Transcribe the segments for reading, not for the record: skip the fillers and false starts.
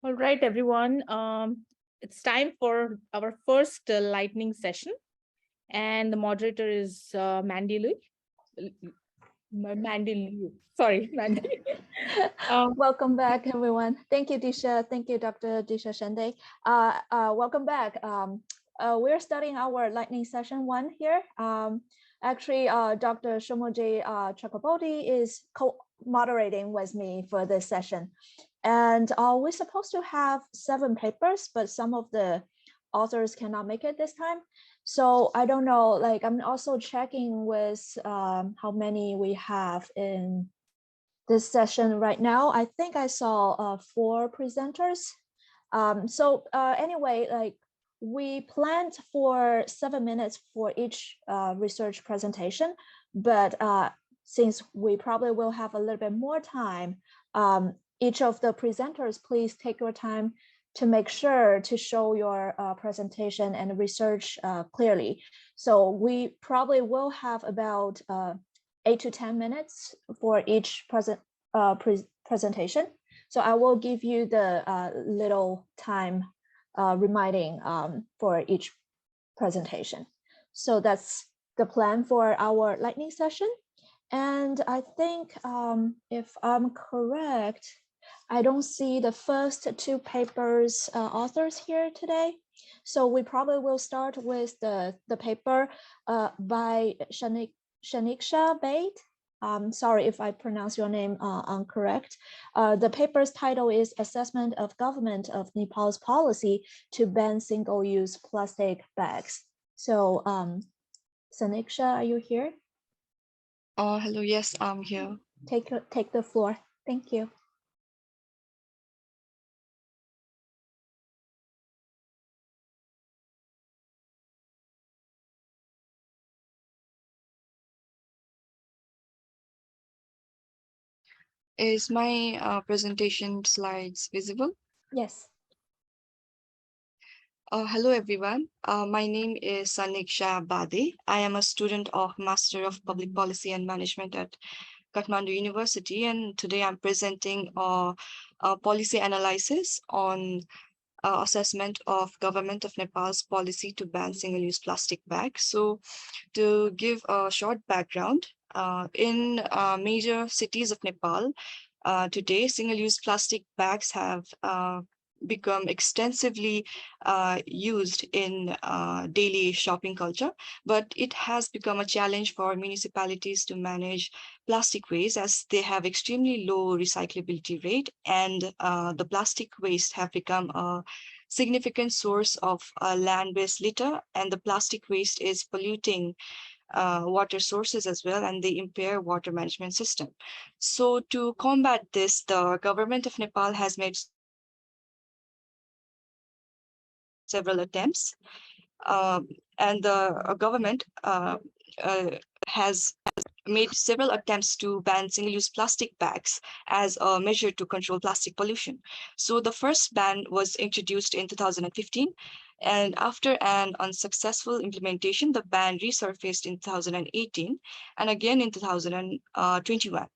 All right, everyone. It's time for our first lightning session, and the moderator is Mandy Liu. Mandy Liu. Sorry, Mandy. Welcome back, everyone. Thank you, Disha. Thank you, Dr. Disha Shende. Welcome back. We're starting our lightning session 1 here. Actually, Dr. Soumyajit Chakraborty is co-moderating with me for this session. And we're supposed to have 7 papers, but some of the authors cannot make it this time. So I don't know, like I'm also checking with how many we have in this session right now. I think I saw 4 presenters. Anyway, like we planned for 7 minutes for each research presentation, but since we probably will have a little bit more time, each of the presenters, please take your time to make sure to show your presentation and research clearly. So we probably will have about 8 to 10 minutes for each presentation. So I will give you the little time reminding for each presentation. So that's the plan for our lightning session. And I think if I'm correct, I don't see the first 2 papers authors here today. So we probably will start with the paper by Saniksha Bade. Sorry if I pronounce your name incorrect. The paper's title is Assessment of Government of Nepal's Policy to Ban Single-Use Plastic Bags. So Saniksha, are you here? Hello, yes, I'm here. Take the floor. Thank you. Is my presentation slides visible? Yes. Hello, everyone. My name is Saniksha Bade. I am a student of Master of Public Policy and Management at Kathmandu University, and today I'm presenting a policy analysis on assessment of Government of Nepal's policy to ban single-use plastic bags. So to give a short background, in major cities of Nepal, today, single-use plastic bags have become extensively used in daily shopping culture, but it has become a challenge for municipalities to manage plastic waste as they have extremely low recyclability rate, and the plastic waste have become a significant source of land-based litter, and the plastic waste is polluting water sources as well, and they impair water management system. So to combat this, the government of Nepal has made several attempts, and the government has made several attempts to ban single-use plastic bags as a measure to control plastic pollution. So the first ban was introduced in 2015, and after an unsuccessful implementation, the ban resurfaced in 2018 and again in 2021.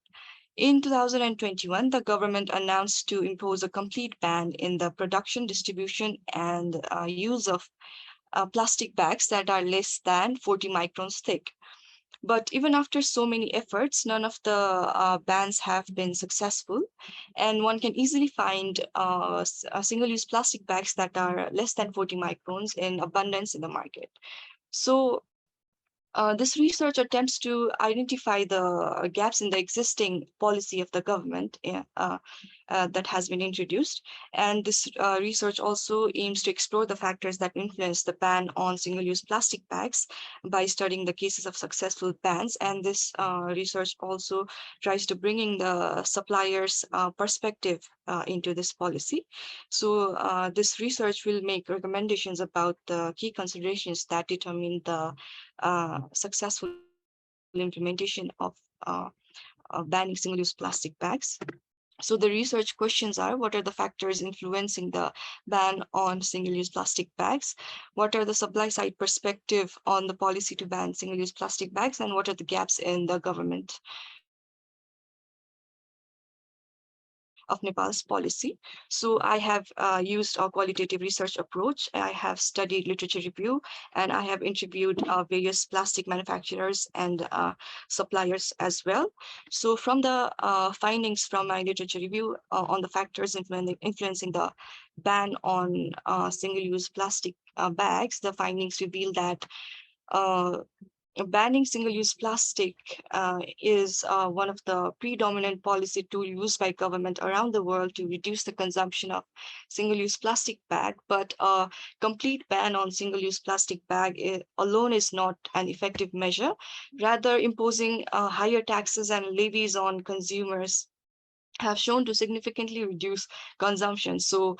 In 2021, the government announced to impose a complete ban in the production, distribution, and use of plastic bags that are less than 40 microns thick. But even after so many efforts, none of the bans have been successful. And one can easily find single-use plastic bags that are less than 40 microns in abundance in the market. So this research attempts to identify the gaps in the existing policy of the government that has been introduced. And this research also aims to explore the factors that influence the ban on single-use plastic bags by studying the cases of successful bans. And this research also tries to bring in the suppliers' perspective into this policy. So this research will make recommendations about the key considerations that determine the successful implementation of banning single-use plastic bags. So the research questions are: what are the factors influencing the ban on single-use plastic bags? What are the supply side perspective on the policy to ban single-use plastic bags? And what are the gaps in the government of Nepal's policy. So I have used a qualitative research approach. I have studied literature review, and I have interviewed various plastic manufacturers and suppliers as well. So from the findings from my literature review on the factors influencing the ban on single-use plastic bags, the findings reveal that uh, banning single-use plastic is one of the predominant policy tools used by government around the world to reduce the consumption of single-use plastic bag. But a complete ban on single-use plastic bag alone is not an effective measure. Rather, imposing higher taxes and levies on consumers have shown to significantly reduce consumption. So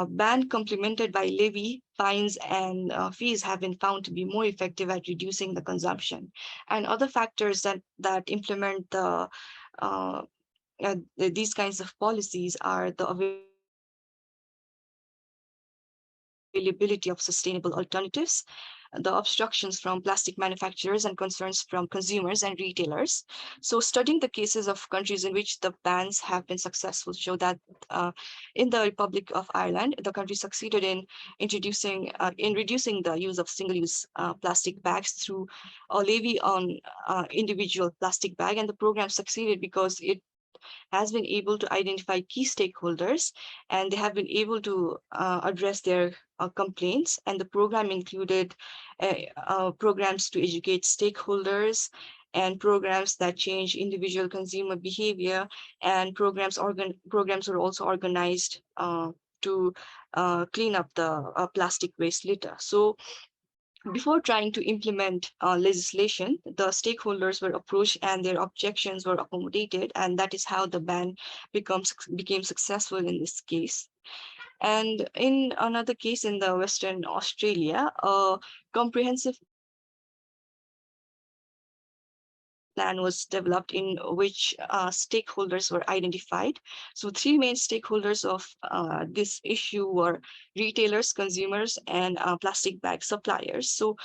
ban complemented by levy, fines, and fees have been found to be more effective at reducing the consumption. And other factors that implement these kinds of policies are the availability of sustainable alternatives, the obstructions from plastic manufacturers, and concerns from consumers and retailers. So studying the cases of countries in which the bans have been successful show that in the Republic of Ireland, the country succeeded in reducing the use of single-use plastic bags through a levy on individual plastic bag, and the program succeeded because it has been able to identify key stakeholders, and they have been able to address their complaints. And the program included programs to educate stakeholders, and programs that change individual consumer behavior, and programs were also organized to clean up the plastic waste litter. So before trying to implement legislation, the stakeholders were approached and their objections were accommodated, and that is how the ban became successful in this case. And in another case in the Western Australia, a comprehensive plan was developed in which stakeholders were identified. So three main stakeholders of this issue were retailers, consumers, and plastic bag suppliers. So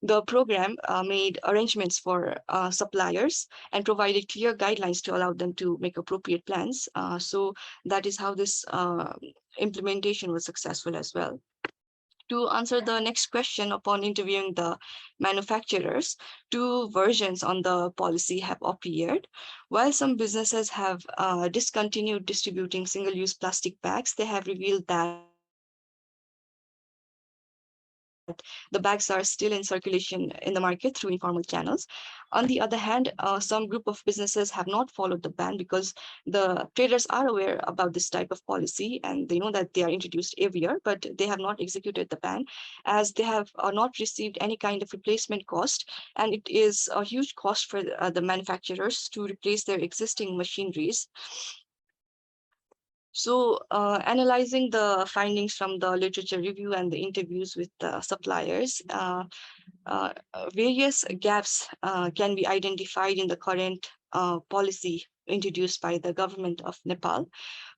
the program made arrangements for suppliers and provided clear guidelines to allow them to make appropriate plans. So that is how this implementation was successful as well. To answer the next question, upon interviewing the manufacturers, two versions on the policy have appeared. While some businesses have discontinued distributing single-use plastic bags, they have revealed that the bags are still in circulation in the market through informal channels. On the other hand, some group of businesses have not followed the ban because the traders are aware about this type of policy and they know that they are introduced every year, but they have not executed the ban as they have not received any kind of replacement cost. And it is a huge cost for the manufacturers to replace their existing machineries. So analyzing the findings from the literature review and the interviews with the suppliers, various gaps can be identified in the current policy introduced by the government of Nepal.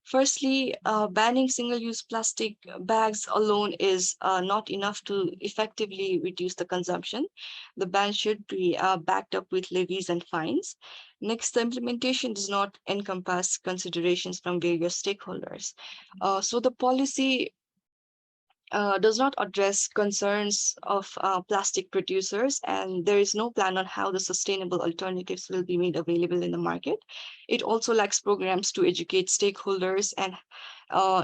Firstly, banning single-use plastic bags alone is not enough to effectively reduce the consumption. The ban should be backed up with levies and fines. Next, the implementation does not encompass considerations from various stakeholders. So the policy does not address concerns of plastic producers, and there is no plan on how the sustainable alternatives will be made available in the market. It also lacks programs to educate stakeholders and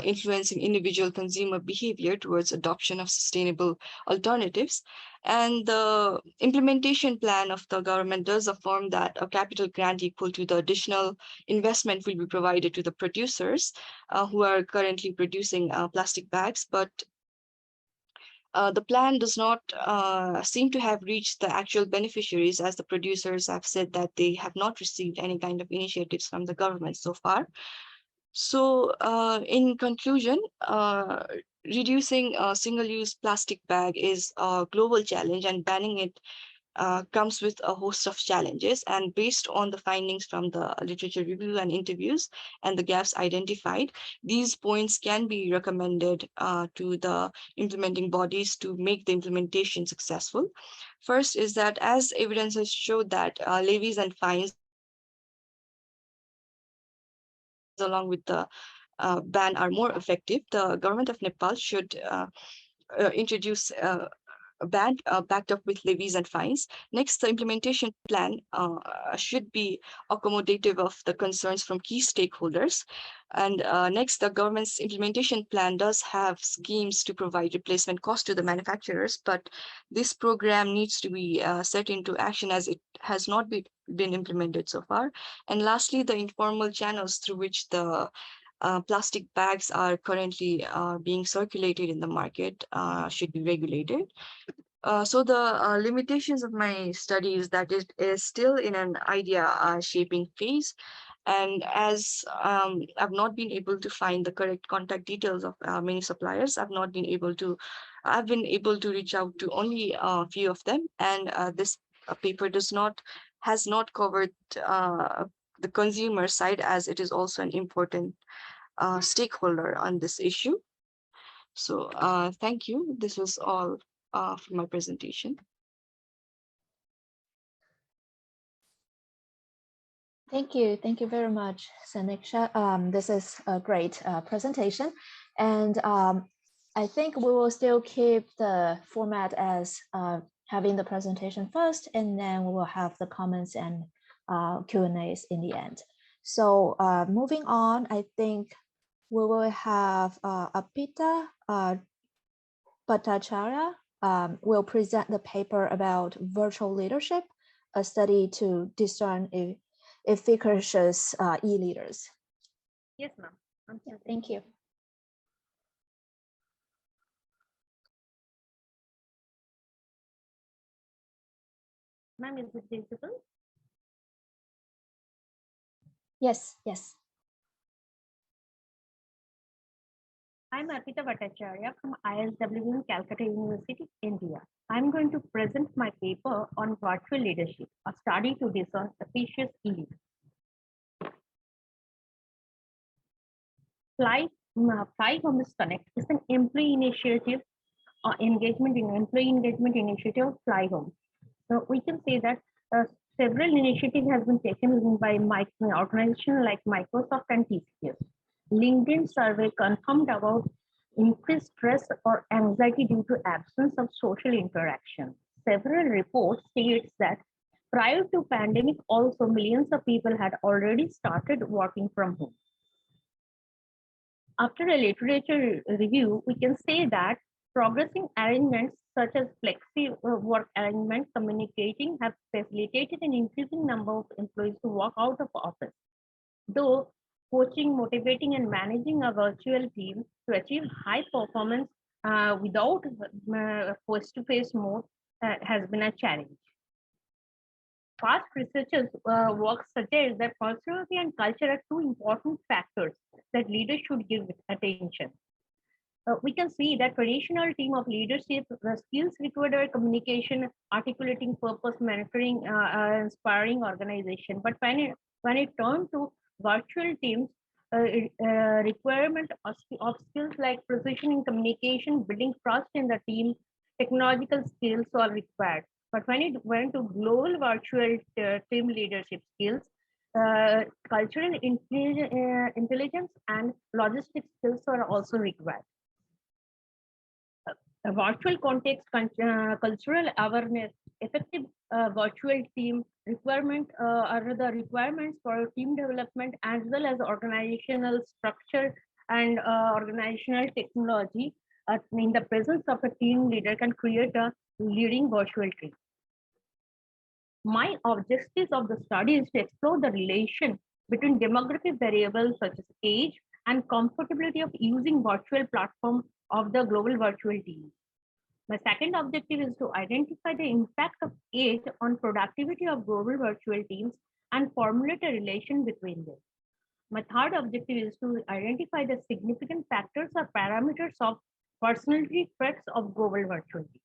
influencing individual consumer behavior towards adoption of sustainable alternatives. And the implementation plan of the government does affirm that a capital grant equal to the additional investment will be provided to the producers who are currently producing plastic bags, but the plan does not seem to have reached the actual beneficiaries, as the producers have said that they have not received any kind of initiatives from the government so far. So in conclusion, reducing a single-use plastic bag is a global challenge, and banning it comes with a host of challenges. And based on the findings from the literature review and interviews and the gaps identified, these points can be recommended to the implementing bodies to make the implementation successful. First is that as evidence has showed that levies and fines along with the ban are more effective, the government of Nepal should introduce a ban backed up with levies and fines. Next, the implementation plan should be accommodative of the concerns from key stakeholders. And next, the government's implementation plan does have schemes to provide replacement cost to the manufacturers, but this program needs to be set into action as it has not been implemented so far. And lastly, the informal channels through which the plastic bags are currently being circulated in the market should be regulated. So the limitations of my study is that it is still in an idea shaping phase. And as I've not been able to find the correct contact details of many suppliers, I've been able to reach out to only a few of them. And this paper has not covered the consumer side, as it is also an important stakeholder on this issue. So thank you. This was all for my presentation. Thank you very much, Saniksha. This is a great presentation, and I think we will still keep the format as having the presentation first, and then we will have the comments and Q&As in the end. So moving on, I think we will have Arpita Bhattacharyya will present the paper about virtual leadership, a study to discern efficacious e-leaders. Yes, ma'am. Thank you. Ma'am, is it visible? Yes. I'm Arpita Bhattacharyya from ISW in Calcutta University, India. I'm going to present my paper on virtual leadership, a study to discern efficacious e-leaders. Fly Home is Connect is an employee initiative, employee engagement initiative of Fly Home. So we can say that several initiatives have been taken by organizations like Microsoft and TCS. LinkedIn survey confirmed about increased stress or anxiety due to absence of social interaction. Several reports states that prior to pandemic, also millions of people had already started working from home. After a literature review, we can say that progressing arrangements such as flexi work arrangement communicating have facilitated an increasing number of employees to work out of office. Though coaching, motivating, and managing a virtual team to achieve high performance without face-to-face mode has been a challenge. Past researchers' work suggests that personality and culture are two important factors that leaders should give attention. We can see that traditional team of leadership, the skills required are communication, articulating purpose, mentoring, inspiring organization. But when it turned to virtual teams, requirement of skills like precision in communication, building trust in the team, technological skills are required. But when it went to global virtual team leadership skills, cultural intelligence and logistic skills are also required. A virtual context, cultural awareness, effective virtual team requirement are the requirements for team development as well as organizational structure and organizational technology in the presence of a team leader can create a leading virtual team. My objectives of the study is to explore the relation between demographic variables such as age and comfortability of using virtual platform of the global virtual team. My second objective is to identify the impact of age on productivity of global virtual teams and formulate a relation between them. My third objective is to identify the significant factors or parameters of personality traits of global virtual teams.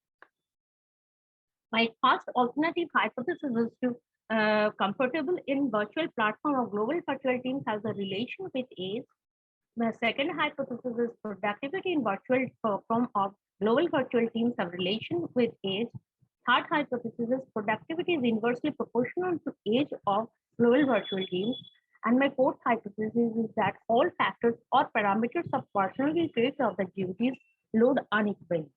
My first alternative hypothesis is to comfortable in virtual platform of global virtual teams has a relation with age. The second hypothesis is productivity in virtual platform of global virtual teams have relation with age. Third hypothesis is productivity is inversely proportional to age of global virtual teams. And my fourth hypothesis is that all factors or parameters of personality traits of the GPTs load unequally.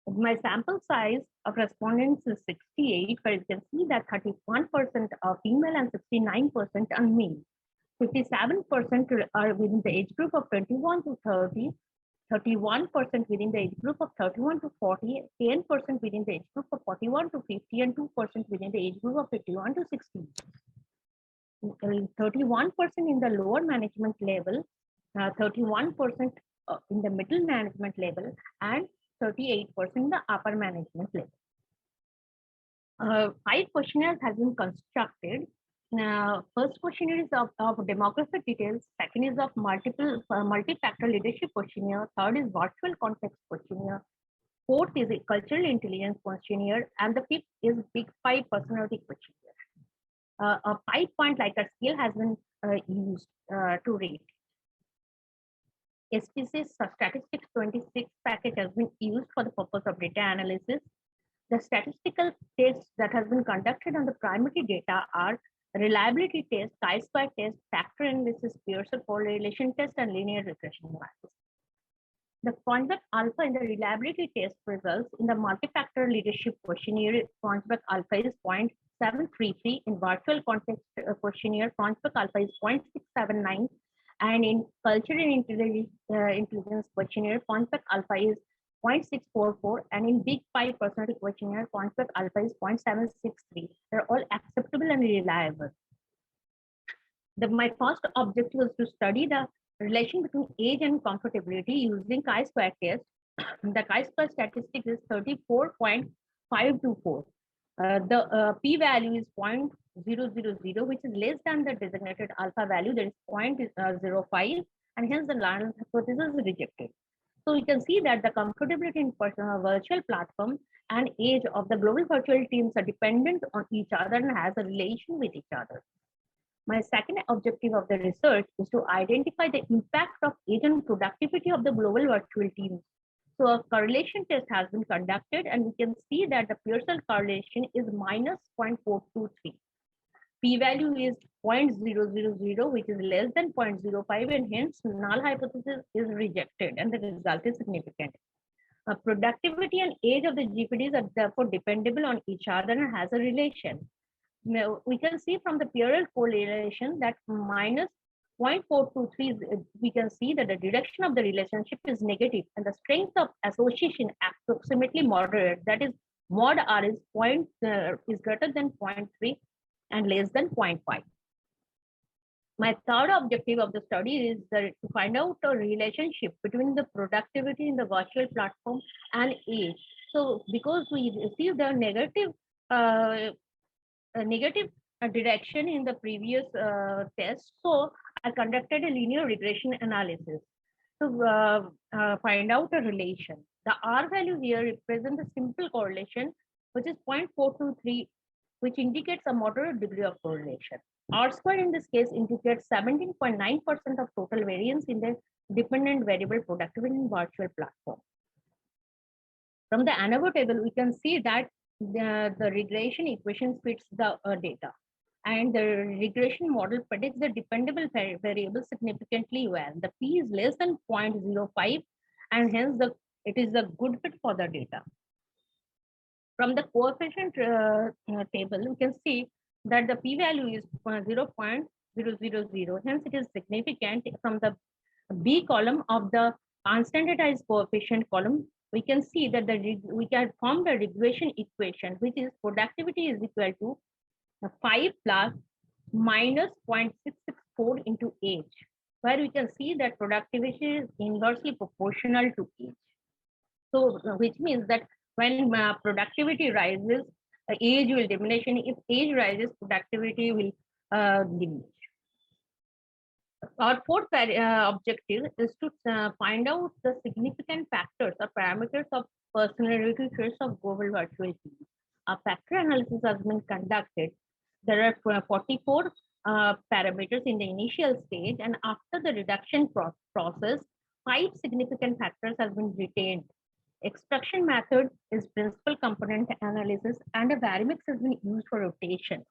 My sample size of respondents is 68, where you can see that 31% are female and 69% are male. 57% are within the age group of 21 to 30, 31% within the age group of 31 to 40, 10% within the age group of 41 to 50, and 2% within the age group of 51 to 60. 31% in the lower management level, 31% in the middle management level, and 38% in the upper management level. 5 questionnaires have been constructed. First questionnaire is of demographic details. Second is of multi-factor leadership questionnaire. Third is virtual context questionnaire. Fourth is a cultural intelligence questionnaire, and the fifth is Big 5 personality questionnaire. A 5-point Likert scale has been used to rate. SPC's Statistics 26 package has been used for the purpose of data analysis. The statistical tests that have been conducted on the primary data are reliability test, chi-square test, factor analysis, Pearson correlation test, and linear regression analysis. The concept alpha in the reliability test results in the multi-factor leadership questionnaire. Concept alpha is 0.733. In virtual context questionnaire, concept alpha is 0.679. And in cultural intelligence questionnaire, concept alpha is 0.644, and in Big 5 personality questionnaire, concept alpha is 0.763. They're all acceptable and reliable. My first objective was to study the relation between age and comfortability using chi-square test. The chi-square statistic is 34.524. The p-value is 0.000, which is less than the designated alpha value, that is 0.05, and hence the null hypothesis is rejected. So you can see that the comfortability in virtual platform and age of the global virtual teams are dependent on each other and has a relation with each other. My second objective of the research is to identify the impact of age and productivity of the global virtual teams. So a correlation test has been conducted, and we can see that the Pearson correlation is minus 0.423. P-value is 0.000, which is less than 0.05, and hence null hypothesis is rejected, and the result is significant. Productivity and age of the GPTs are therefore dependable on each other and has a relation. Now, we can see from the Pearson correlation that minus 0.423, we can see that the direction of the relationship is negative, and the strength of association approximately moderate. That is, mod R is greater than 0.3 and less than 0.5. My third objective of the study is to find out a relationship between the productivity in the virtual platform and age. So, because we received a negative direction in the previous test, so I conducted a linear regression analysis to find out a relation. The R value here represents a simple correlation, which is 0.423, which indicates a moderate degree of correlation. R squared in this case indicates 17.9% of total variance in the dependent variable productivity in virtual platform. From the ANOVA table, we can see that the regression equation fits the data, and the regression model predicts the dependable variable significantly well. The P is less than 0.05, and hence it is a good fit for the data. From the coefficient table, we can see that the p-value is 0.000, hence it is significant. From the B column of the unstandardized coefficient column, we can see that we can form the regression equation, which is productivity is equal to 5 plus minus 0.664 into age, where we can see that productivity is inversely proportional to age. So, which means that when productivity rises, age will diminish, and if age rises, productivity will diminish. Our fourth objective is to find out the significant factors or parameters of personality traits of global virtual teams. A factor analysis has been conducted. There are 44 parameters in the initial stage, and after the reduction process, 5 significant factors have been retained. Extraction method is principal component analysis, and a varimix has been used for rotation.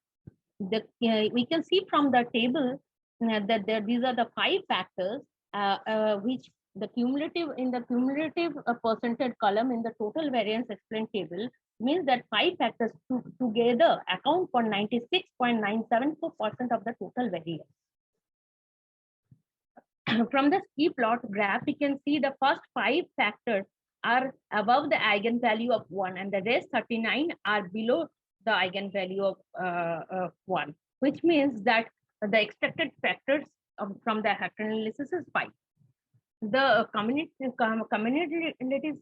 We can see from the table these are the 5 factors which the cumulative percentage column in the total variance explained table means that 5 factors together account for 96.974% of the total variance. From the ski plot graph, we can see the first 5 factors are above the eigenvalue of 1 and the rest 39 are below the eigenvalue of 1, which means that the expected factors from the factor analysis is 5. The community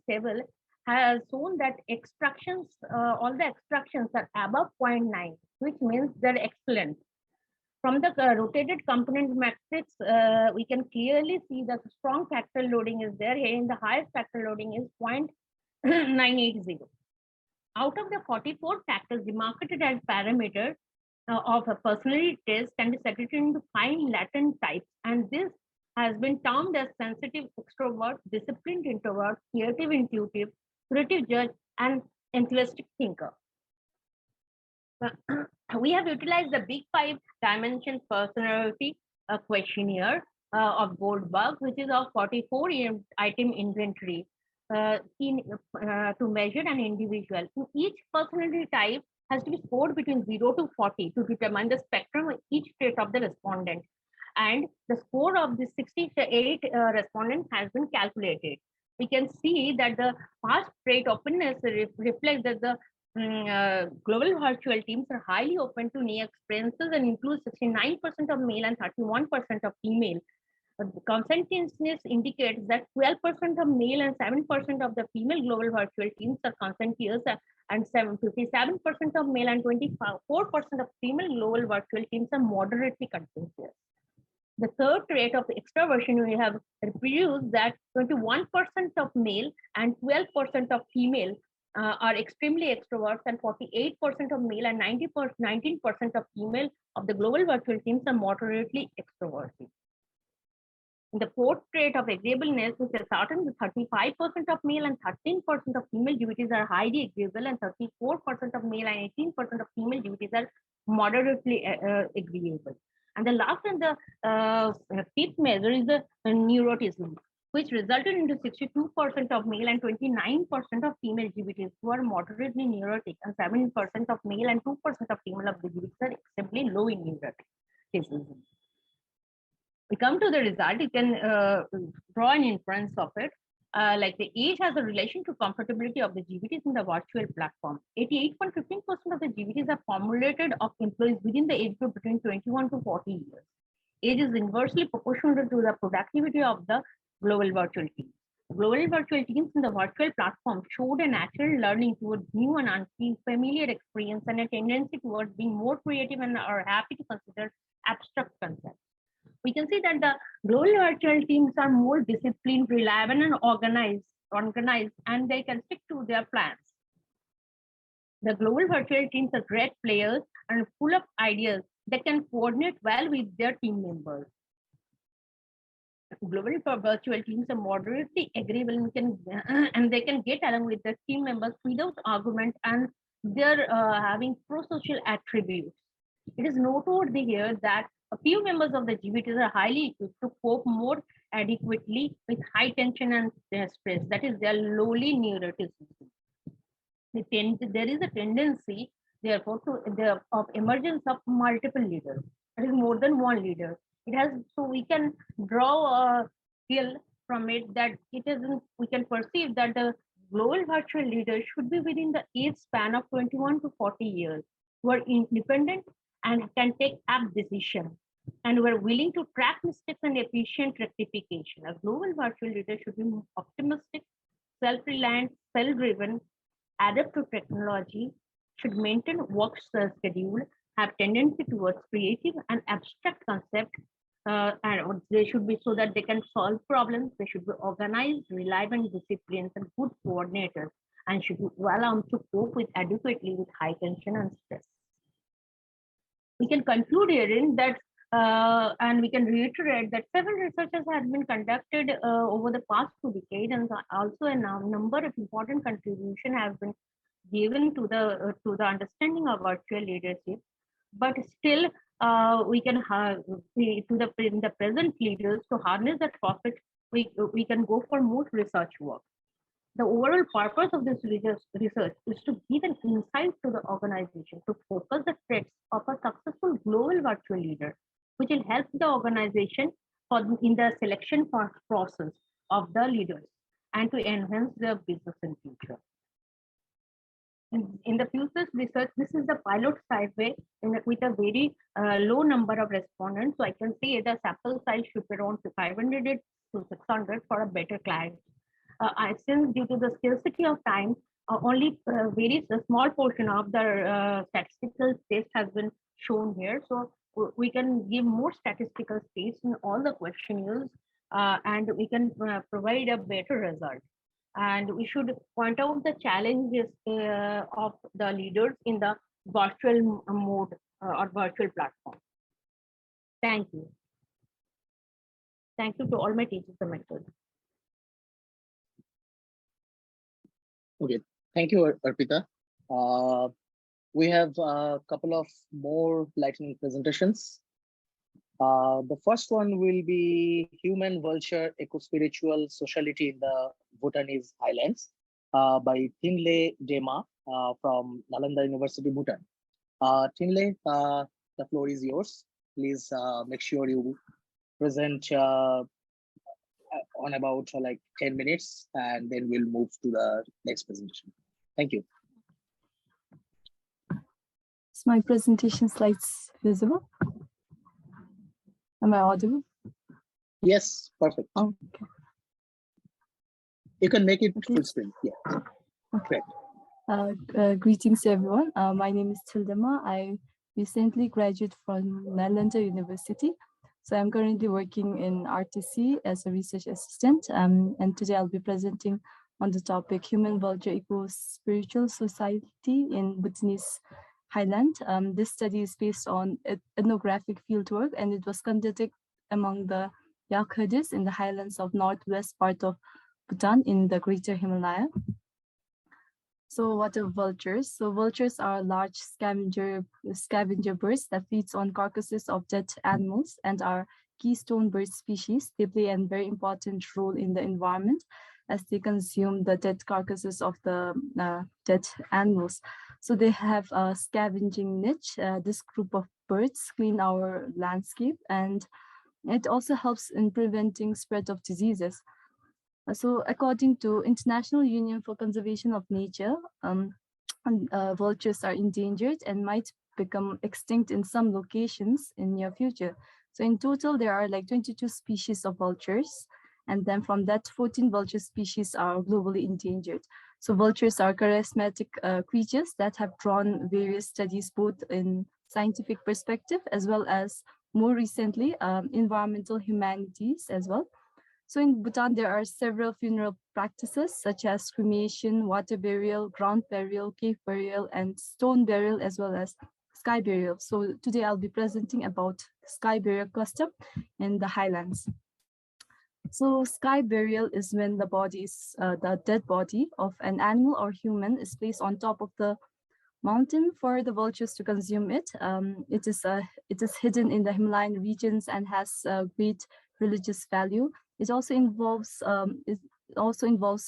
table has shown that extractions, all the extractions are above 0.9, which means they're excellent. From the rotated component matrix, we can clearly see that strong factor loading is there. Here in the highest factor loading is 0.980. Out of the 44 factors demarcated as parameters of a personality test can be segregated into 5 latent types, and this has been termed as sensitive extrovert, disciplined introvert, creative intuitive, creative judge, and enthusiastic thinker. We have utilized the Big 5 dimension personality questionnaire of Goldberg, which is a 44 item inventory to measure an individual. Each personality type has to be scored between 0 to 40 to determine the spectrum of each trait of the respondent. And the score of the 68 respondents has been calculated. We can see that the past trait openness reflects that the global virtual teams are highly open to new experiences and include 69% of male and 31% of female. Conscientiousness indicates that 12% of male and 7% of the female global virtual teams are conscientious, and 57% of male and 24% of female global virtual teams are moderately conscientious. The third trait of extraversion, we have reproduced that 21% of male and 12% of female are extremely extroverts, and 48% of male and 19% of female of the global virtual teams are moderately extroverted. The fourth trait of agreeableness, which is certain, 35% of male and 13% of female devotees are highly agreeable, and 34% of male and 18% of female devotees are moderately agreeable. And the last and the fifth measure is the neuroticism, which resulted into 62% of male and 29% of female devotees who are moderately neurotic, and 7% of male and 2% of female of the devotees are extremely low in neuroticism. We come to the result, you can draw an inference of it. Like the age has a relation to comfortability of the GVTs in the virtual platform. 88.15% of the GVTs are formulated of employees within the age group between 21 to 40 years. Age is inversely proportional to the productivity of the global virtual teams. Global virtual teams in the virtual platform showed a natural learning towards new and unfamiliar experience and a tendency towards being more creative and are happy to consider abstract concepts. We can see that the global virtual teams are more disciplined, reliable, and organized, and they can stick to their plans. The global virtual teams are great players and full of ideas that can coordinate well with their team members. Global virtual teams are moderately agreeable and they can get along with their team members without argument, and they're having pro-social attributes. It is noteworthy here that a few members of the GVTs are highly equipped to cope more adequately with high tension and stress, that is, their lowly neuroticism. There is a tendency, therefore, of emergence of multiple leaders. There is more than one leader. It has, so we can draw a skill from it that we can perceive that the global virtual leaders should be within the age span of 21 to 40 years, who are independent and can take apt decisions, and were willing to track mistakes and efficient rectification. A global virtual leader should be optimistic, self-reliant, self-driven, adapt to technology, should maintain work schedule, have tendency towards creative and abstract concepts, and they should be so that they can solve problems. They should be organized, reliable, disciplined, and good coordinators, and should be well armed to cope with adequately with high tension and stress. We can conclude herein that, and we can reiterate that several researches have been conducted over the past 2 decades, and also a number of important contributions have been given to the understanding of virtual leadership. But still, we can have in the present leaders to harness that profit. We can go for more research work. The overall purpose of this research is to give an insight to the organization to focus the threats of a successful global virtual leader, which will help the organization in the selection process of the leaders and to enhance their business in future. In the futures research, this is the pilot survey with a very low number of respondents. So I can say the sample size should be around 500 to 600 for a better clarity. Since due to the scarcity of time, only very small portion of the statistical test has been shown here. So we can give more statistical space in all the questionnaires and we can provide a better result. And we should point out the challenges of the leaders in the virtual mode or virtual platform. Thank you. Thank you to all my teachers and mentors. Okay, thank you, Arpita. We have a couple of more lightning presentations. The first one will be Human-Vulture Eco-Spiritual Sociality in the Bhutanese Highlands by Thinley Dema from Nalanda University, Bhutan. Thinley, the floor is yours. Please make sure you present on about like 10 minutes and then we'll move to the next presentation. Thank you. Is my presentation slides visible? Am I audible? Yes, perfect. Oh, okay. You can make it full screen. Yeah. Okay. Greetings, everyone. My name is Tildema. I recently graduated from Nalanda University. So I'm currently working in RTC as a research assistant. And today I'll be presenting on the topic Human-Vulture Eco-Spiritual Society in Bhutanese Highland. This study is based on ethnographic fieldwork and it was conducted among the yak herders in the highlands of northwest part of Bhutan in the Greater Himalaya. So what are vultures? So vultures are large scavenger birds that feeds on carcasses of dead animals and are keystone bird species. They play a very important role in the environment as they consume the dead carcasses of the dead animals. So they have a scavenging niche. This group of birds clean our landscape and it also helps in preventing spread of diseases. So according to International Union for Conservation of Nature, vultures are endangered and might become extinct in some locations in near future. So in total, there are like 22 species of vultures. And then from that, 14 vulture species are globally endangered. So vultures are charismatic creatures that have drawn various studies, both in scientific perspective, as well as more recently, environmental humanities as well. So in Bhutan, there are several funeral practices such as cremation, water burial, ground burial, cave burial, and stone burial, as well as sky burial. So today I'll be presenting about sky burial custom in the highlands. So sky burial is when the dead body of an animal or human is placed on top of the mountain for the vultures to consume it. It is hidden in the Himalayan regions and has great religious value. It also involves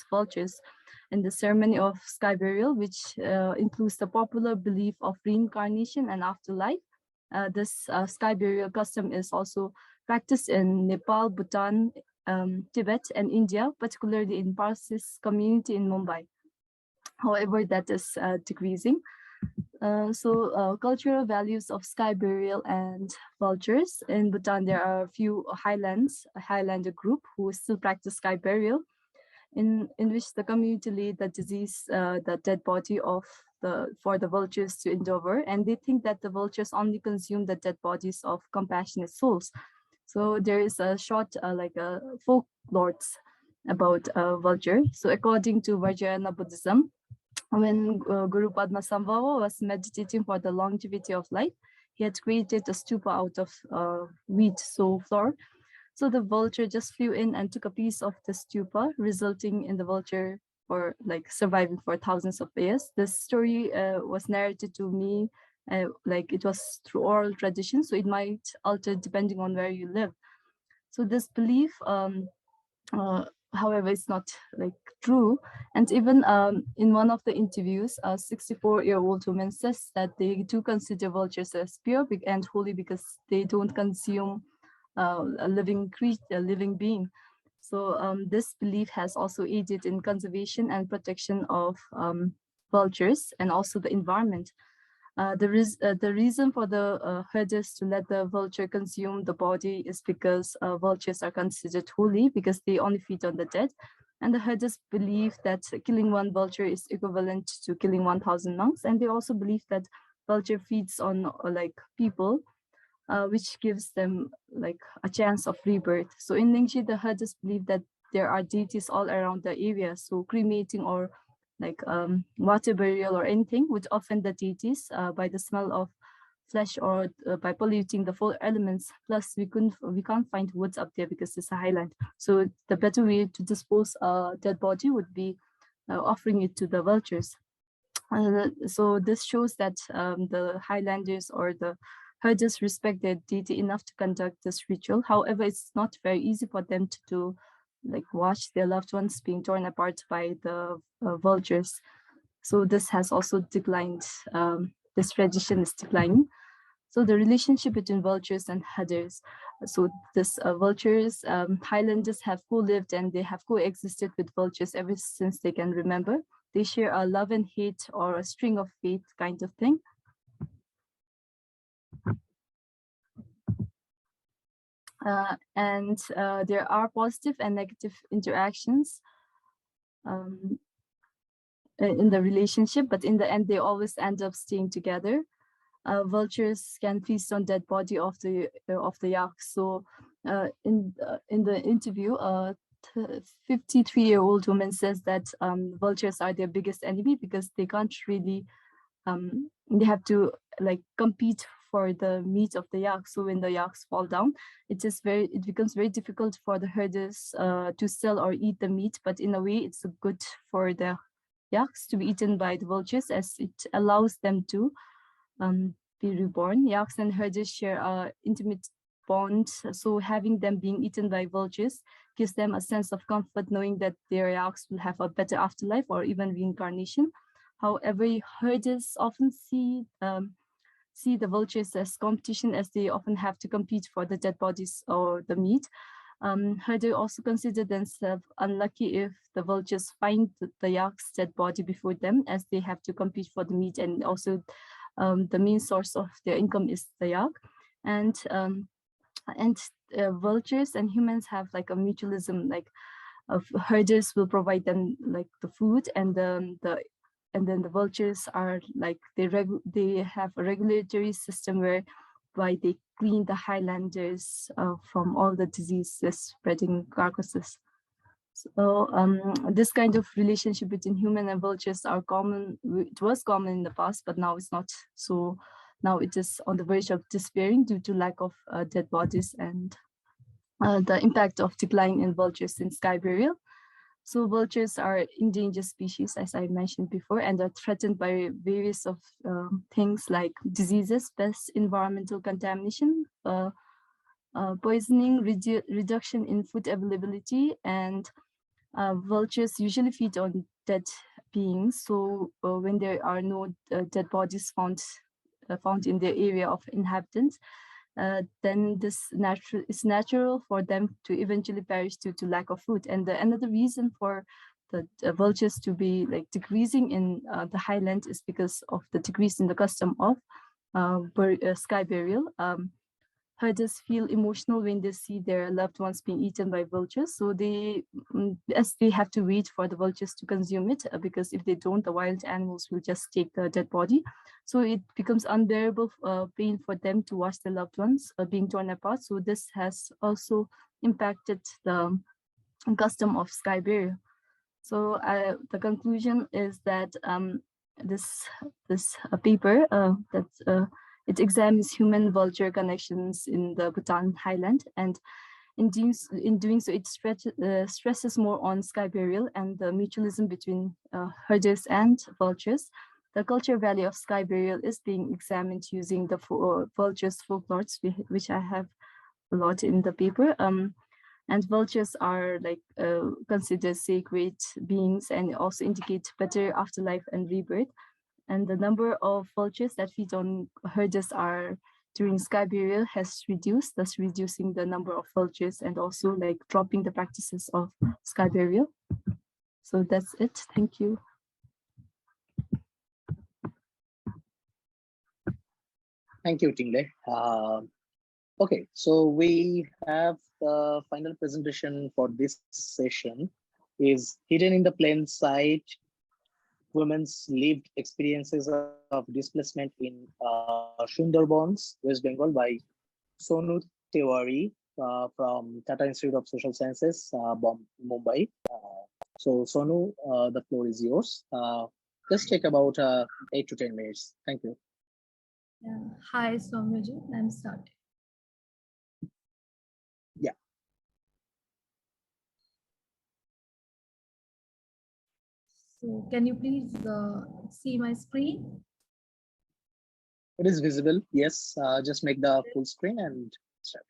vultures in the ceremony of sky burial, which includes the popular belief of reincarnation and afterlife. This sky burial custom is also practiced in Nepal, Bhutan, Tibet, and India, particularly in Parsis community in Mumbai. However, that is decreasing. Cultural values of sky burial and vultures. In Bhutan, there are a few a Highlander group who still practice sky burial, in which the community laid the dead body for the vultures to endeavor, and they think that the vultures only consume the dead bodies of compassionate souls. So there is a short folklore about vulture. So according to Vajrayana Buddhism, when Guru Padmasambhava was meditating for the longevity of life, he had created a stupa out of wheat flour. So the vulture just flew in and took a piece of the stupa, resulting in the vulture surviving for thousands of years. This story was narrated to me like it was through oral tradition, so it might alter depending on where you live. So this belief, however, it's not like true. And even in one of the interviews, a 64-year-old woman says that they do consider vultures as pure and holy because they don't consume a living creature, a living being. So this belief has also aided in conservation and protection of vultures and also the environment. The reason for the herders to let the vulture consume the body is because vultures are considered holy because they only feed on the dead. And the herders believe that killing one vulture is equivalent to killing 1,000 monks. And they also believe that vulture feeds on like people, which gives them like a chance of rebirth. So in Ningxi, the herders believe that there are deities all around the area. So cremating or like water burial or anything would offend the deities by the smell of flesh or by polluting the four elements. Plus, we can't find woods up there because it's a highland. So the better way to dispose a dead body would be offering it to the vultures. So this shows that the Highlanders or the herders respect their deity enough to conduct this ritual. However, it's not very easy for them to do, like watch their loved ones being torn apart by the vultures. So this has also declined. This tradition is declining. So the relationship between vultures and herders. So this vultures, Highlanders have co-lived and they have coexisted with vultures ever since they can remember. They share a love and hate or a string of fate kind of thing. And there are positive and negative interactions in the relationship, but in the end, they always end up staying together. Vultures can feast on dead body of the yak. So in the interview, 53-year-old woman says that vultures are their biggest enemy because they can't really, they have to like compete for the meat of the yak. So when the yaks fall down, it becomes very difficult for the herders to sell or eat the meat. But in a way, it's good for the yaks to be eaten by the vultures as it allows them to be reborn. Yaks and herders share an intimate bond. So having them being eaten by vultures gives them a sense of comfort knowing that their yaks will have a better afterlife or even reincarnation. However, herders often see the vultures as competition as they often have to compete for the dead bodies or the meat. Herders also consider themselves unlucky if the vultures find the yak's dead body before them as they have to compete for the meat, and also the main source of their income is the yak. And vultures and humans have like a mutualism, like herders will provide them like the food, and then the vultures are like they have a regulatory system whereby they clean the highlanders from all the diseases spreading carcasses. So this kind of relationship between human and vultures are common. It was common in the past, but now it's not. So now it is on the verge of disappearing due to lack of dead bodies and the impact of decline in vultures in sky burial. So vultures are endangered species, as I mentioned before, and are threatened by various of things like diseases, pests, environmental contamination, poisoning, reduction in food availability, and vultures usually feed on dead beings. So when there are no dead bodies found in their area of inhabitants, then it's natural for them to eventually perish due to lack of food. And another reason for the vultures to be like decreasing in the highland is because of the decrease in the custom of sky burial. Herders feel emotional when they see their loved ones being eaten by vultures. So they have to wait for the vultures to consume it, because if they don't, the wild animals will just take the dead body. So it becomes unbearable pain for them to watch their loved ones being torn apart. So this has also impacted the custom of sky burial. So the conclusion is that this paper it examines human-vulture connections in the Bhutan highland, and in doing so, it stresses more on sky burial and the mutualism between herders and vultures. the cultural value of sky burial is being examined using the vultures folklores, which I have a lot in the paper. And vultures are like considered sacred beings and also indicate better afterlife and rebirth. And the number of vultures that feed on herders are during sky burial has reduced, thus reducing the number of vultures and also like dropping the practices of sky burial. So that's it. Thank you. Thank you, Thinley. Okay, so we have the final presentation for this session is Hidden in the Plain Sight, Women's Lived Experiences of Displacement in Sundarbans, West Bengal by Sonu Tewari from Tata Institute of Social Sciences, Mumbai. So Sonu, the floor is yours. Just take about 8 to 10 minutes. Thank you. Yeah. Hi, Soumyajit. I'm starting. Yeah. So can you please see my screen? It is visible. Yes. Just make the full screen and start.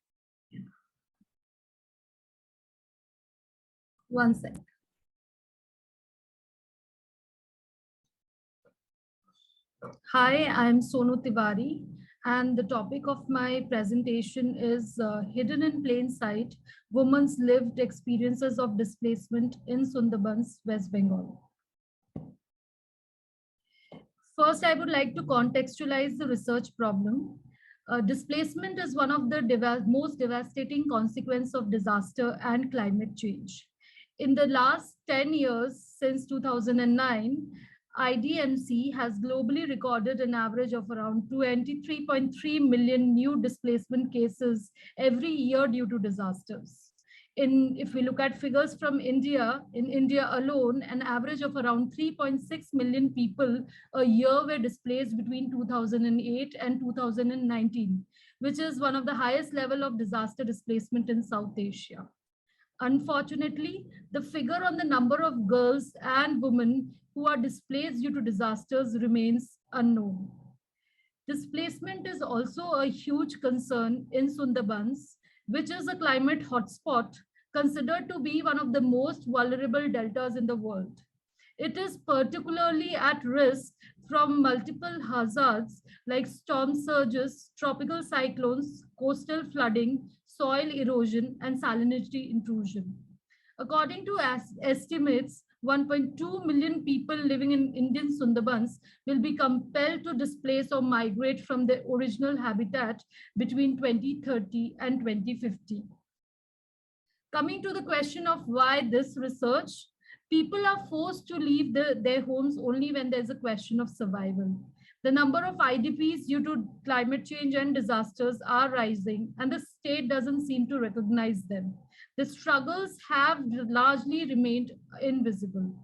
One second. Hi, I'm Sonu Tewari, and the topic of my presentation is Hidden in Plain Sight, Women's Lived Experiences of Displacement in Sundarbans, West Bengal. First, I would like to contextualize the research problem. Displacement is one of the most devastating consequences of disaster and climate change. In the last 10 years, since 2009, IDMC has globally recorded an average of around 23.3 million new displacement cases every year due to disasters. If we look at figures from India, in India alone, an average of around 3.6 million people a year were displaced between 2008 and 2019, which is one of the highest level of disaster displacement in South Asia. Unfortunately, the figure on the number of girls and women who are displaced due to disasters remains unknown. Displacement is also a huge concern in Sundarbans, which is a climate hotspot considered to be one of the most vulnerable deltas in the world. It is particularly at risk from multiple hazards like storm surges, tropical cyclones, coastal flooding, soil erosion, and salinity intrusion. According to estimates, 1.2 million people living in Indian Sundarbans will be compelled to displace or migrate from their original habitat between 2030 and 2050. Coming to the question of why this research, people are forced to leave their homes only when there's a question of survival. The number of IDPs due to climate change and disasters are rising, and the state doesn't seem to recognize them. The struggles have largely remained invisible.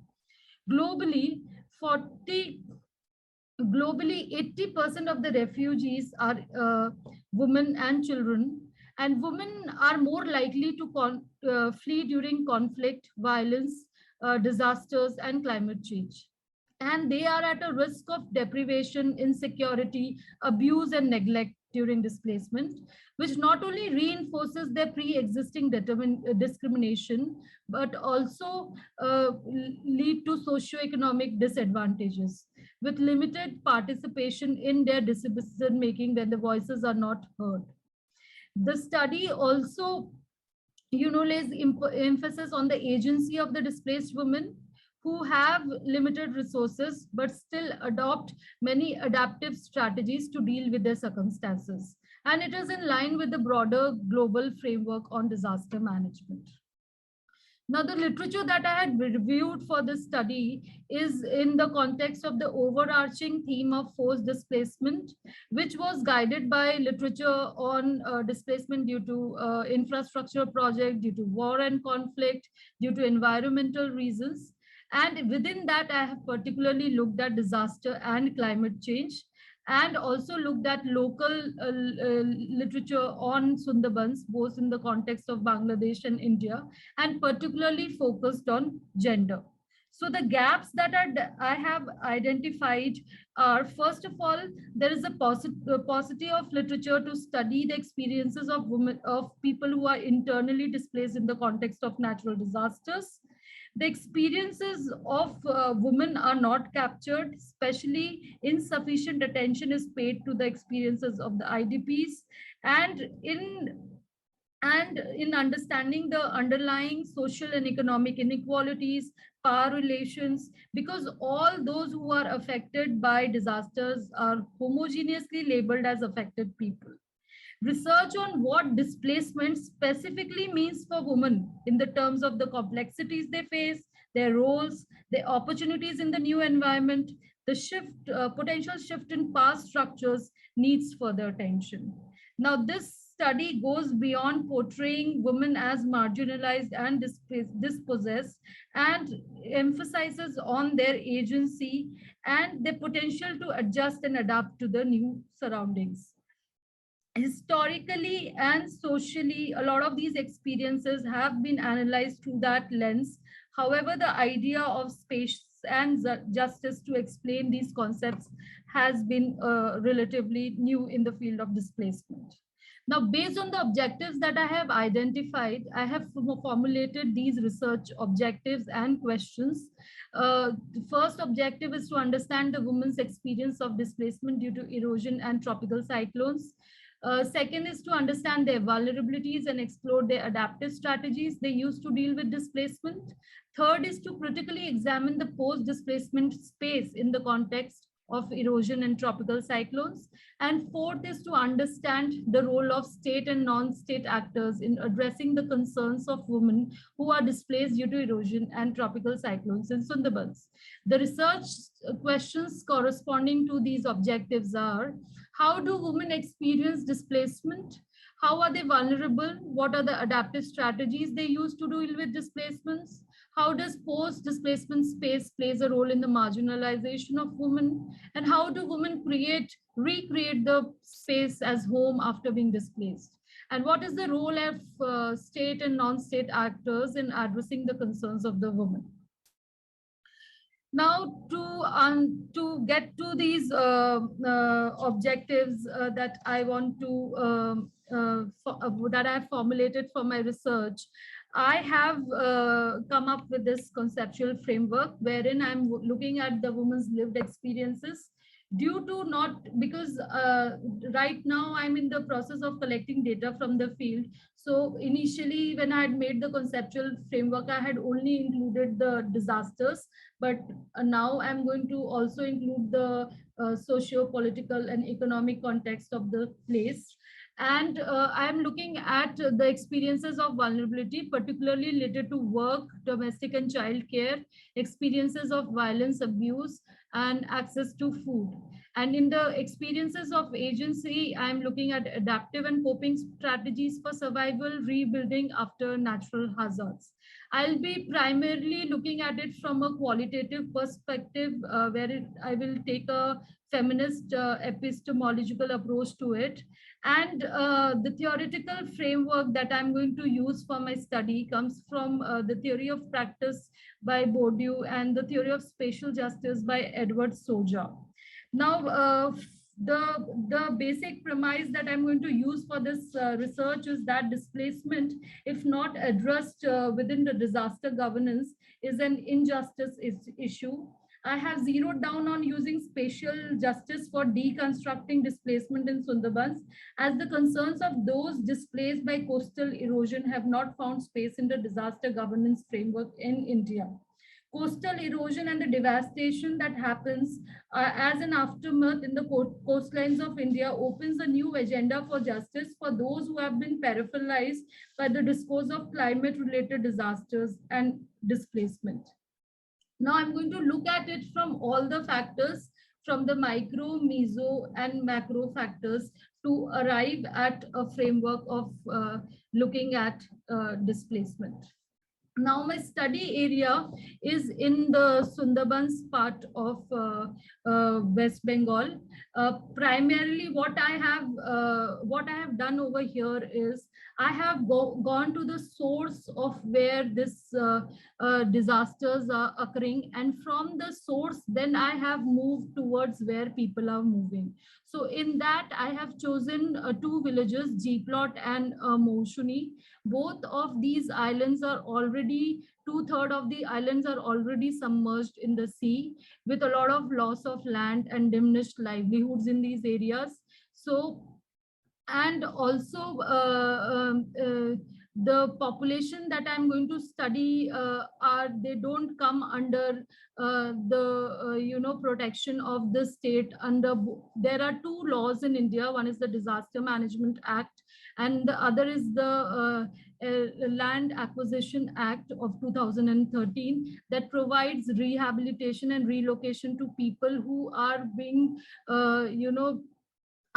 Globally, 80% of the refugees are women and children, and women are more likely to flee during conflict, violence, disasters, and climate change. And they are at a risk of deprivation, insecurity, abuse, and neglect during displacement, which not only reinforces their pre-existing discrimination, but also lead to socioeconomic disadvantages with limited participation in their decision making when the voices are not heard. The study also lays emphasis on the agency of the displaced women who have limited resources but still adopt many adaptive strategies to deal with their circumstances. And it is in line with the broader global framework on disaster management. Now, the literature that I had reviewed for this study is in the context of the overarching theme of forced displacement, which was guided by literature on displacement due to infrastructure project, due to war and conflict, due to environmental reasons. And within that, I have particularly looked at disaster and climate change, and also looked at local literature on Sundarbans, both in the context of Bangladesh and India, and particularly focused on gender. So the gaps that I have identified are, first of all, there is a paucity of literature to study the experiences of women, of people who are internally displaced in the context of natural disasters. The experiences of women are not captured, especially insufficient attention is paid to the experiences of the IDPs, and in understanding the underlying social and economic inequalities, power relations, because all those who are affected by disasters are homogeneously labeled as affected people. Research on what displacement specifically means for women in the terms of the complexities they face, their roles, their opportunities in the new environment, the potential shift in power structures needs further attention. Now, this study goes beyond portraying women as marginalized and dispossessed, and emphasizes on their agency and their potential to adjust and adapt to the new surroundings. Historically and socially, a lot of these experiences have been analyzed through that lens. However, the idea of space and justice to explain these concepts has been relatively new in the field of displacement. Now, based on the objectives that I have identified, I have formulated these research objectives and questions. The first objective is to understand the women's experience of displacement due to erosion and tropical cyclones. Second is to understand their vulnerabilities and explore their adaptive strategies they use to deal with displacement. Third is to critically examine the post-displacement space in the context of erosion and tropical cyclones. And fourth is to understand the role of state and non-state actors in addressing the concerns of women who are displaced due to erosion and tropical cyclones in Sundarbans. The research questions corresponding to these objectives are: how do women experience displacement? How are they vulnerable? What are the adaptive strategies they use to deal with displacements? How does post-displacement space plays a role in the marginalization of women? And how do women recreate the space as home after being displaced? And what is the role of state and non-state actors in addressing the concerns of the women? Now, to get to these objectives that I want to that I have formulated for my research, I have come up with this conceptual framework wherein I'm looking at the women's lived experiences due to because right now I'm in the process of collecting data from the field. So initially, when I had made the conceptual framework, I had only included the disasters, but now I'm going to also include the socio-political and economic context of the place. And I'm looking at the experiences of vulnerability, particularly related to work, domestic and child care, experiences of violence, abuse, and access to food. And in the experiences of agency, I'm looking at adaptive and coping strategies for survival, rebuilding after natural hazards. I'll be primarily looking at it from a qualitative perspective, where I will take a feminist epistemological approach to it. And the theoretical framework that I'm going to use for my study comes from the theory of practice by Bourdieu and the theory of spatial justice by Edward Soja. Now, the basic premise that I'm going to use for this research is that displacement, if not addressed within the disaster governance, is an injustice issue. I have zeroed down on using spatial justice for deconstructing displacement in Sundarbans, as the concerns of those displaced by coastal erosion have not found space in the disaster governance framework in India. Coastal erosion and the devastation that happens as an aftermath in the coastlines of India opens a new agenda for justice for those who have been paralyzed by the discourse of climate-related disasters and displacement. Now I'm going to look at it from all the factors, from the micro, meso, and macro factors, to arrive at a framework of looking at displacement. Now my study area is in the Sundarbans part of West Bengal. Primarily, what I have done over here is I have gone to the source of where this disasters are occurring, and from the source, then I have moved towards where people are moving. So in that, I have chosen two villages, Jiplot and Moshuni. Both of these islands are already, 2/3 of the islands are already submerged in the sea, with a lot of loss of land and diminished livelihoods in these areas. So, and also the population that I'm going to study they don't come under the protection of the state. There are two laws in India. One is the Disaster Management Act, and the other is the Land Acquisition Act of 2013, that provides rehabilitation and relocation to people who are being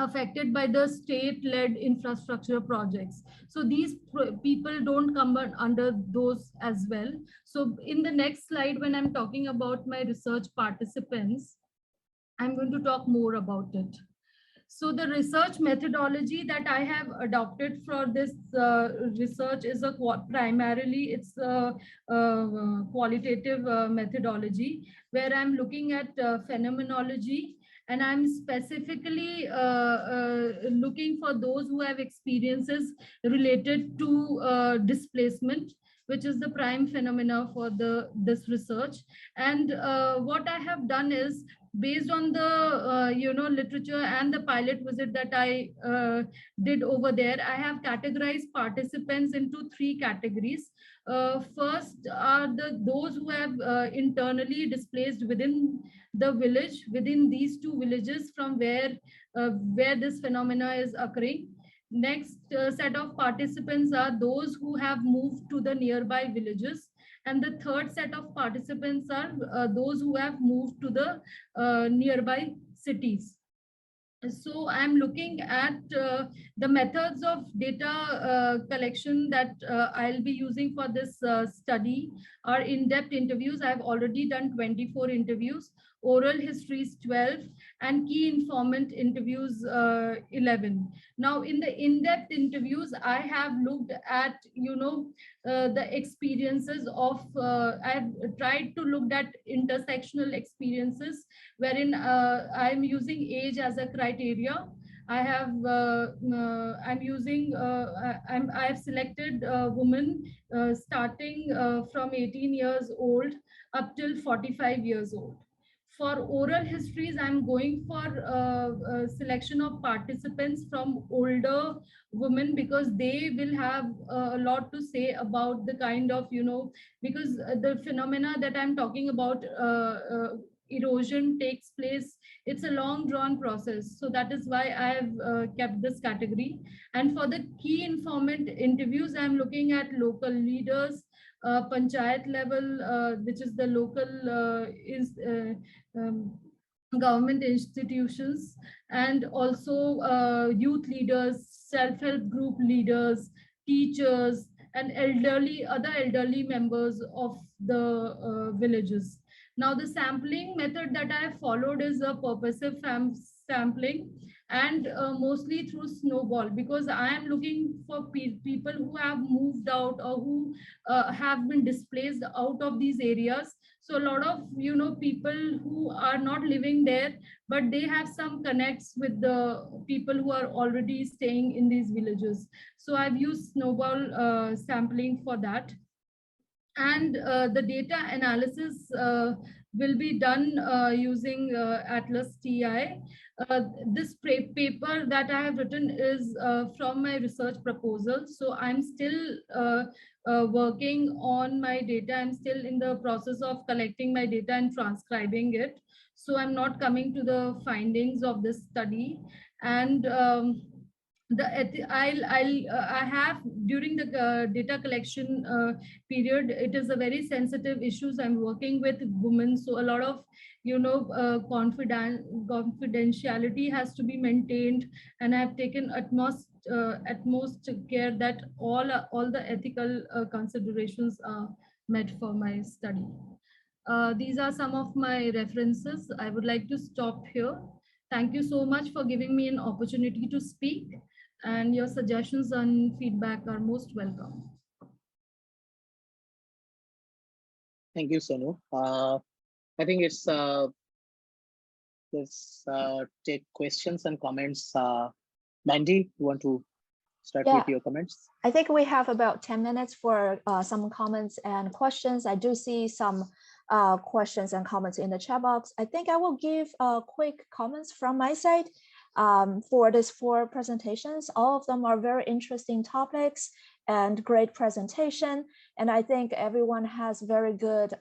affected by the state-led infrastructure projects. So these people don't come under those as well. So in the next slide, when I'm talking about my research participants, I'm going to talk more about it. So the research methodology that I have adopted for this research is primarily it's a qualitative methodology, where I'm looking at phenomenology, and I'm specifically looking for those who have experiences related to displacement, which is the prime phenomena for this research. And what I have done is, based on the literature and the pilot visit that I did over there, I have categorized participants into three categories. First are those who have internally displaced within the village, within these two villages from where this phenomena is occurring. Next set of participants are those who have moved to the nearby villages. And the third set of participants are those who have moved to the nearby cities. So I'm looking at the methods of data collection that I'll be using for this study are in-depth interviews. I've already done 24 interviews, oral histories 12, and key informant interviews 11. Now in the in-depth interviews, I have looked at the experiences of I've tried to look at intersectional experiences, wherein I'm using age as a criteria. I have I've selected women starting from 18 years old up till 45 years old. For oral histories, I'm going for selection of participants from older women, because they will have a lot to say about the kind of, because the phenomena that I'm talking about, erosion takes place. It's a long drawn process. So that is why I have kept this category. And for the key informant interviews, I'm looking at local leaders, panchayat level, which is the local government institutions, and also youth leaders, self-help group leaders, teachers, and other elderly members of the villages. Now, the sampling method that I have followed is a purposive sampling, and mostly through snowball, because I am looking for people who have moved out or who have been displaced out of these areas. So a lot of people who are not living there, but they have some connects with the people who are already staying in these villages. So I've used snowball sampling for that. And the data analysis will be done using Atlas TI. This paper that I have written is from my research proposal. So I'm still working on my data. I'm still in the process of collecting my data and transcribing it. So I'm not coming to the findings of this study. And I have, during the data collection period, it is a very sensitive issues. I'm working with women, so a lot of confidentiality has to be maintained, and I have taken utmost utmost care that all the ethical considerations are met for my study. These are some of my references. I would like to stop here. Thank you so much for giving me an opportunity to speak, and your suggestions and feedback are most welcome. Thank you, Sonu. I think let's take questions and comments. Mandy, you want to start Yeah. with your comments? I think we have about 10 minutes for some comments and questions. I do see some questions and comments in the chat box. I think I will give quick comments from my side for these 4 presentations. All of them are very interesting topics and great presentation. And I think everyone has very good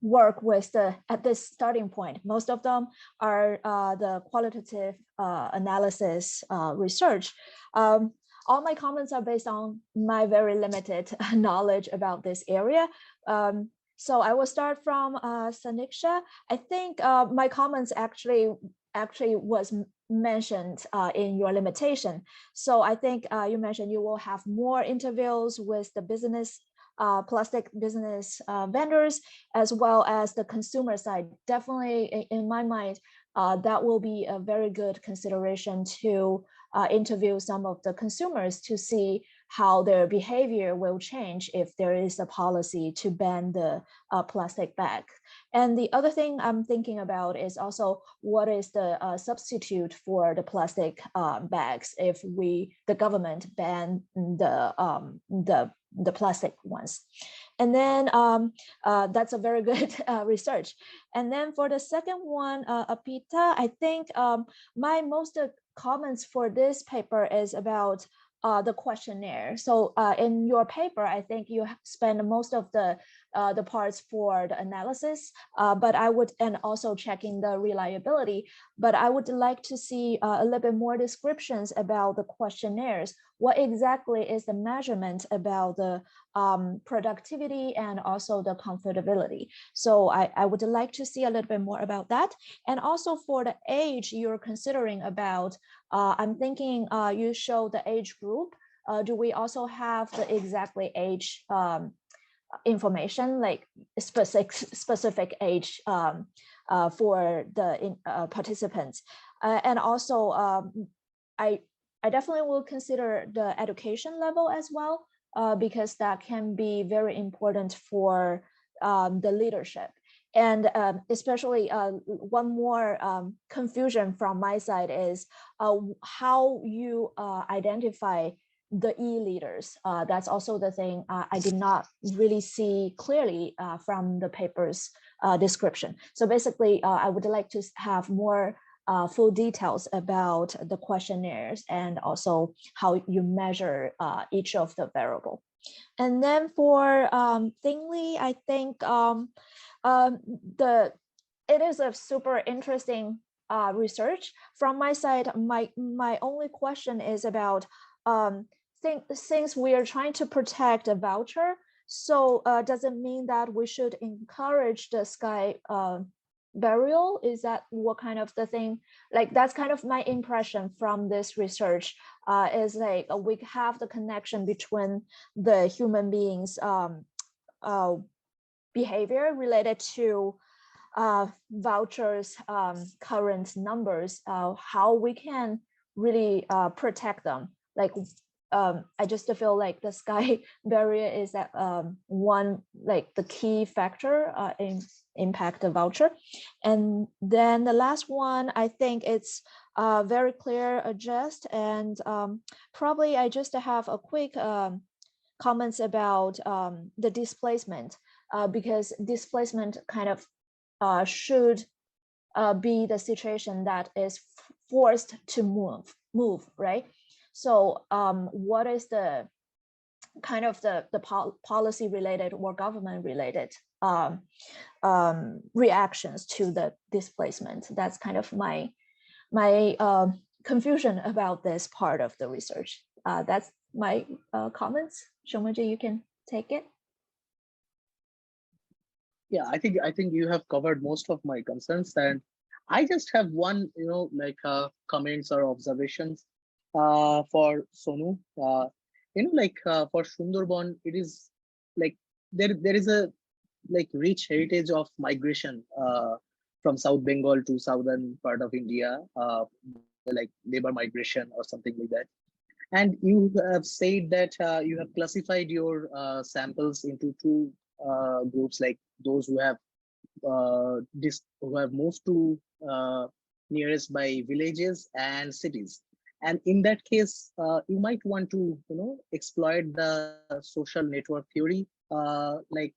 work with at this starting point. Most of them are the qualitative analysis research. All my comments are based on my very limited knowledge about this area. So I will start from Saniksha. I think my comments actually was mentioned in your limitation. So I think you mentioned you will have more interviews with the business plastic business vendors, as well as the consumer side. Definitely, in my mind, that will be a very good consideration to interview some of the consumers to see how their behavior will change if there is a policy to ban the plastic bag. And the other thing I'm thinking about is also what is the substitute for the plastic bags if the government ban the plastic ones. And then that's a very good research. And then for the second one, Arpita, I think my most comments for this paper is about the questionnaire. So in your paper, I think you spend most of the parts for the analysis, but I would, and also checking the reliability, but I would like to see a little bit more descriptions about the questionnaires. What exactly is the measurement about the productivity and also the comfortability? So I would like to see a little bit more about that. And also for the age you're considering about, I'm thinking you show the age group. Do we also have the exactly age information, like specific age for the participants? And also, I definitely will consider the education level as well, because that can be very important for the leadership. And especially one more confusion from my side is how you identify the e-leaders. That's also the thing I did not really see clearly from the paper's description. So basically, I would like to have more full details about the questionnaires and also how you measure each of the variable. And then for Thinley, I think it is a super interesting research. From my side, my only question is about since we are trying to protect a voucher, so does it mean that we should encourage the sky burial? Is that what kind of the thing? Like, that's kind of my impression from this research, is like we have the connection between the human beings behavior related to vouchers current numbers, how we can really protect them. Like I just feel like the sky barrier is that one, like the key factor in impact the voucher. And then the last one, I think it's very clear adjust, and probably I just have a quick comments about the displacement, because displacement kind of should be the situation that is forced to move, right? So what is the kind of the policy related or government related reactions to the displacement? That's kind of my confusion about this part of the research. That's my comments. Soumyajit, you can take it. Yeah, I think you have covered most of my concerns, and I just have one, comments or observations. for Sonu. For Sundarban, it is like there is a rich heritage of migration from South Bengal to southern part of India, like labor migration or something like that. And you have said that you have classified your samples into two groups, like those who have moved to nearest by villages and cities. And in that case, you might want to exploit the social network theory, like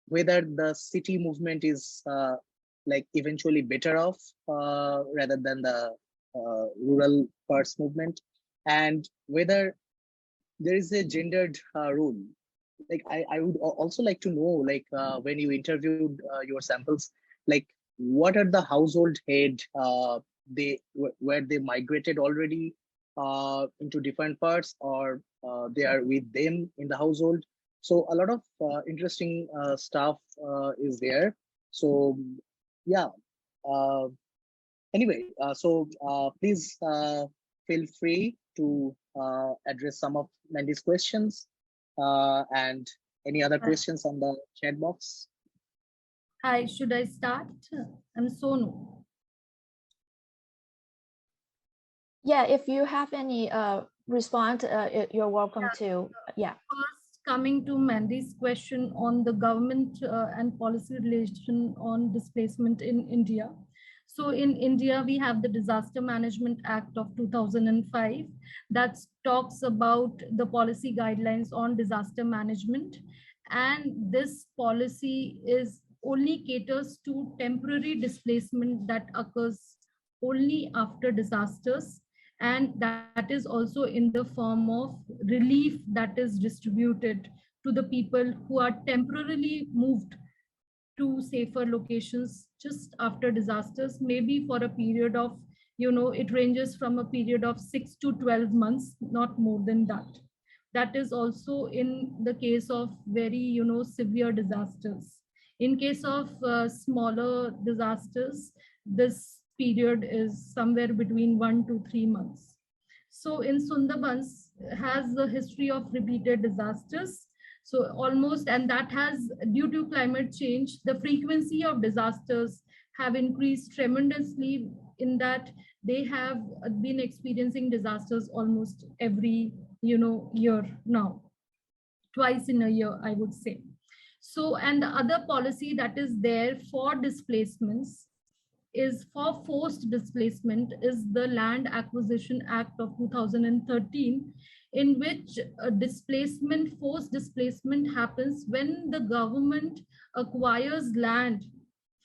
whether the city movement is eventually better off rather than the rural parts movement, and whether there is a gendered role. I would also like to know, when you interviewed your samples, what are the household head where they migrated already into different parts, or they are with them in the household. So a lot of interesting stuff is there. So yeah. Anyway, please feel free to address some of Mandy's questions and any other questions on the chat box. Hi, should I start? I'm Sonu. Yeah, if you have any response, you're welcome to. Yeah. First, coming to Mandy's question on the government and policy relation on displacement in India. So in India, we have the Disaster Management Act of 2005 that talks about the policy guidelines on disaster management. And this policy is only caters to temporary displacement that occurs only after disasters. And that is also in the form of relief that is distributed to the people who are temporarily moved to safer locations just after disasters, maybe for a period of, it ranges from a period of 6 to 12 months, not more than that. That is also in the case of very, severe disasters. In case of smaller disasters, this period is somewhere between 1 to 3 months. So in Sundarbans has the history of repeated disasters. So almost, and that has, due to climate change, the frequency of disasters have increased tremendously, in that they have been experiencing disasters almost every, year now, twice in a year, I would say. So, and the other policy that is there for displacements is for forced displacement is the Land Acquisition Act of 2013, in which forced displacement happens when the government acquires land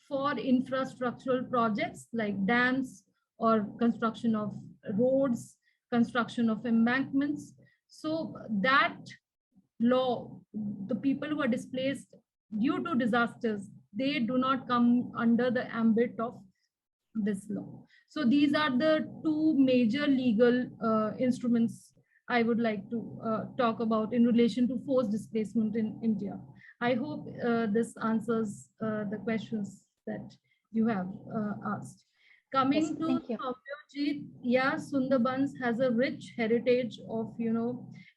for infrastructural projects like dams or construction of roads, construction of embankments. So that law, the people who are displaced due to disasters, they do not come under the ambit of this law. So these are the two major legal instruments I would like to talk about in relation to forced displacement in India. I hope this answers the questions that you have asked. Coming to Soumyajit, yeah, Sundarbans has a rich heritage of,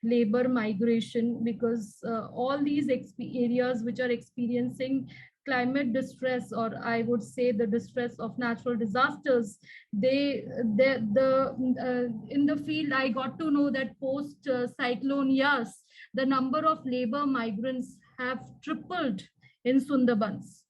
labor migration, because all these areas which are experiencing climate distress, or I would say the distress of natural disasters, in the field I got to know that post cyclone Yas, the number of labor migrants have tripled in Sundarbans.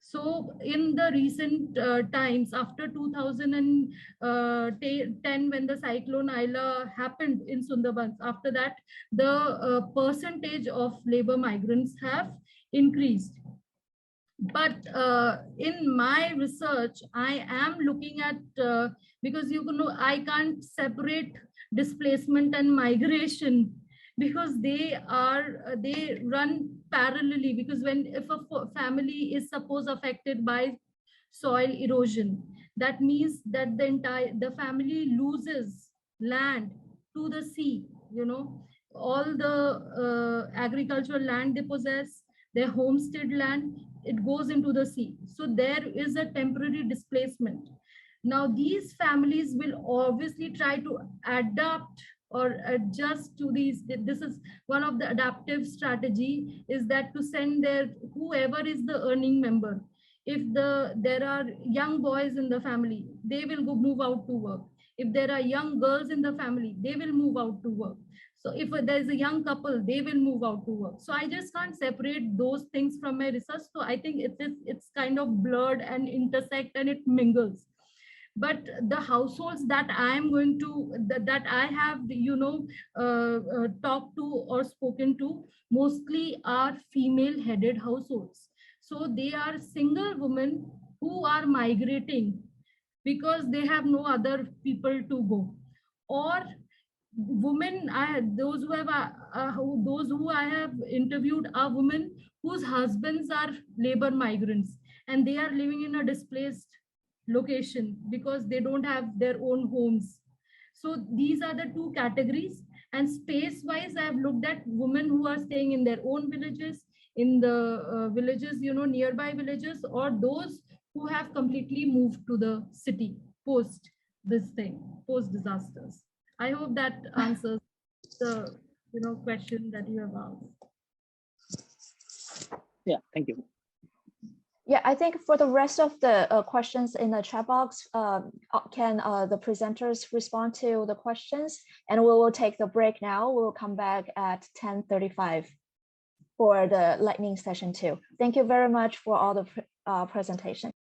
So in the recent times, after 2010, when the cyclone Aila happened in Sundarbans, after that, the percentage of labor migrants have increased. But in my research, I am looking at, because I can't separate displacement and migration, because they run parallelly. Because if a family is suppose affected by soil erosion, that means that the family loses land to the sea. All the agricultural land they possess, their homestead land, it goes into the sea. So there is a temporary displacement. Now, these families will obviously try to adapt or adjust to these. This is one of the adaptive strategy, is that to send their whoever is the earning member. If there are young boys in the family, they will go move out to work. If there are young girls in the family, they will move out to work. So if there's a young couple, they will move out to work. So I just can't separate those things from my research. So I think it's kind of blurred and intersect and it mingles. But the households that I am going to, that I have, talked to or spoken to, mostly are female headed households. So they are single women who are migrating because they have no other people to go, or women, those who I have interviewed are women whose husbands are labor migrants and they are living in a displaced location because they don't have their own homes. So these are the two categories. And space wise, I have looked at women who are staying in their own villages, in the villages, nearby villages, or those who have completely moved to the city post disasters. I hope that answers the question that you have asked. Yeah, thank you. Yeah, I think for the rest of the questions in the chat box, can the presenters respond to the questions? And we will take the break now. We'll come back at 10:35 for the lightning session 2. Thank you very much for all the presentations.